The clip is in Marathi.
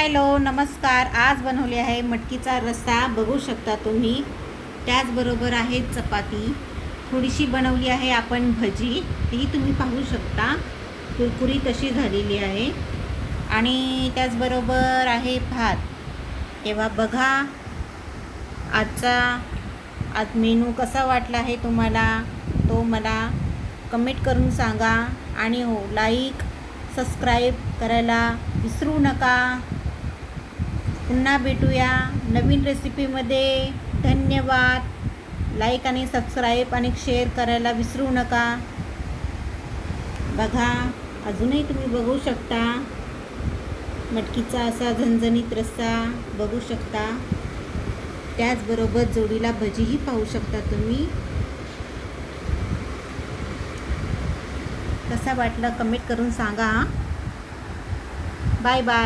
हॅलो नमस्कार. आज बनवले आहे मटकीचा रस्सा. बघू शकता तुम्ही. त्याचबरोबर आहे चपाती. थोडीशी बनवली आहे आपण भजी, ती तुम्ही पाहू शकता. कुरकुरीत अशी झालेली आहे. आणि त्याचबरोबर आहे भात. तेव्हा बघा आज मेनू कसा वाटला आहे तुम्हाला, तो मला कमेंट करून सांगा. आणि हो, लाईक सबस्क्राईब करायला विसरू नका. पुन्हा भेटूया नवीन रेसिपीमध्ये. धन्यवाद. लाईक आणि सबस्क्राईब आणि शेअर करायला विसरू नका. बघा, अजूनही तुम्ही बघू शकता मटकीचा असा झणझणीत रस्सा बघू शकता. त्याचबरोबर जोडीला भजीही पाहू शकता तुम्ही. कसा वाटला कमेंट करून सांगा. Bye bye.